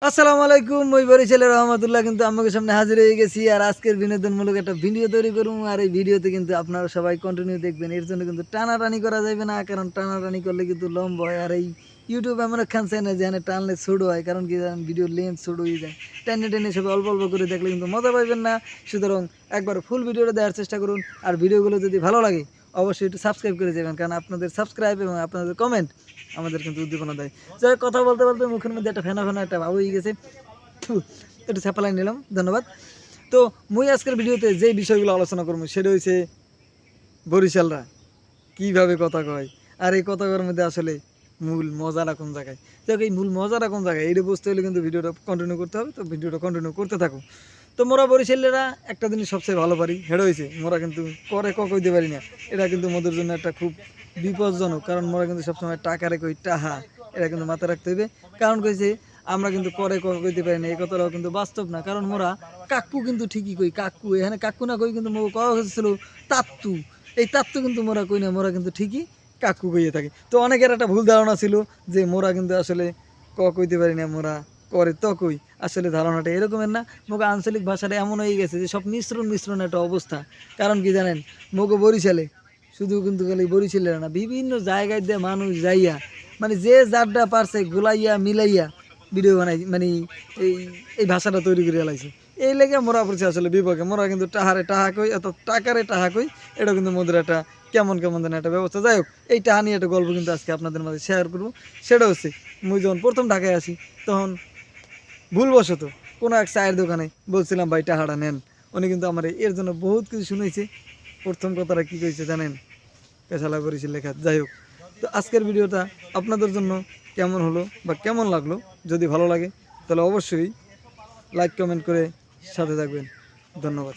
আসসালামু আলাইকুম। ওই বরিশালের রহমতুল্লাহ কিন্তু আমাকে সামনে হাজির হয়ে গেছি আর আজকের বিনোদনমূলক একটা ভিডিও তৈরি করুম। আর এই ভিডিওতে কিন্তু আপনারা সবাই কন্টিনিউ দেখবেন। এর জন্য কিন্তু টানাটানি করা যাবে না, কারণ টানাটানি করলে কিন্তু লম্বা হয়। আর এই ইউটিউব এমন একখান চ্যানেল যেখানে টানলে ছোট হয়, কারণ কি জানেন, ভিডিওর লেন্থ ছোট হয়ে যায়। টেনে টেনে সবাই অল্প অল্প করে দেখলে কিন্তু মজা পাইবেন না। সুতরাং একবার ফুল ভিডিওটা দেওয়ার চেষ্টা করুন। আর ভিডিওগুলো যদি ভালো লাগে অবশ্যই একটু সাবস্ক্রাইব করে যাবেন, কারণ আপনাদের সাবস্ক্রাইব এবং আপনাদের কমেন্ট আমাদের কিন্তু উদ্দীপনা দেয়। যাই হোক, কথা বলতে বলতে মুখের মধ্যে একটা ফেনা ফেনা একটা ভাব হয়ে গেছে। থু, একটু ছাপালাই নিলাম, ধন্যবাদ। তো মুই আজকের ভিডিওতে যে বিষয়গুলো আলোচনা করবো সেটা হচ্ছে বরিশালরা কীভাবে কথা কয়, আর এই কথা কওয়ার মধ্যে আসলে মূল মজাটা কোন জায়গায়। যাক, এই মূল মজাটা কোন জায়গায় এটা বুঝতে হলে কিন্তু ভিডিওটা কন্টিনিউ করতে হবে। তো ভিডিওটা কন্টিনিউ করতে থাকো। তো মোরা বরিশালেরা একটা জিনিস সবচেয়ে ভালো পারি, সেটা হয়েছে মোরা কিন্তু করে কইতে পারি না। এটা কিন্তু মোদের জন্য একটা খুব বিপজ্জনক, কারণ মোরা কিন্তু সবসময় টাকারে কই টাহা, এটা কিন্তু মাথায় রাখতে হবে। কারণ কইছে আমরা কিন্তু করে কইতে পারি না, এই কথাটাও কিন্তু বাস্তব না। কারণ মোরা কাকু কিন্তু ঠিকই কই, কাকু এখানে কাকু না কই কিন্তু কওয়া হয়েছিল তাত্তু। এই তাত্তু কিন্তু মোরা কই না, মোরা কিন্তু ঠিকই কাকু কইয়ে থাকি। তো অনেকের একটা ভুল ধারণা ছিল যে মোরা কিন্তু আসলে কইতে পারি না, মোরা করে তো কই। আসলে ধারণাটা এরকমের না। মোগো আঞ্চলিক ভাষাটা এমন হয়ে গেছে যে সব মিশ্রণ একটা অবস্থা। কারণ কি জানেন, মোগো বরিশালে শুধু কিন্তু খালি বরিশালের না, বিভিন্ন জায়গায় দিয়ে মানুষ যাইয়া মানে যে যারটা পারছে গোলাইয়া মিলাইয়া ভিডিও বানাই, মানে এই এই ভাষাটা তৈরি করে লাইছে। এই লেগে মোরা পড়ছে আসলে বিপক্ষে। মোরা কিন্তু টাহারে টাহা কই, অত টাকারে টাহা কই। এটা কিন্তু মোদের একটা কেমন যেন একটা ব্যবস্থা। যাই হোক, এই টাহা নিয়ে একটা গল্প কিন্তু আজকে আপনাদের মাঝে শেয়ার করবো। সেটা হচ্ছে, মুই যখন প্রথম ঢাকায় আসি তখন ভুলবশত কোনো এক চায়ের দোকানে বলছিলাম ভাই টাহাটা নেন। উনি কিন্তু আমার এর জন্য বহুত কিছু শুনেছে। প্রথম কথাটা কী কইছে জানেন? পেশালা করেছি লেখা। যাই হোক, তো আজকের ভিডিওটা আপনাদের জন্য কেমন হলো বা কেমন লাগলো, যদি ভালো লাগে তাহলে অবশ্যই লাইক কমেন্ট করে সাথে থাকবেন। ধন্যবাদ।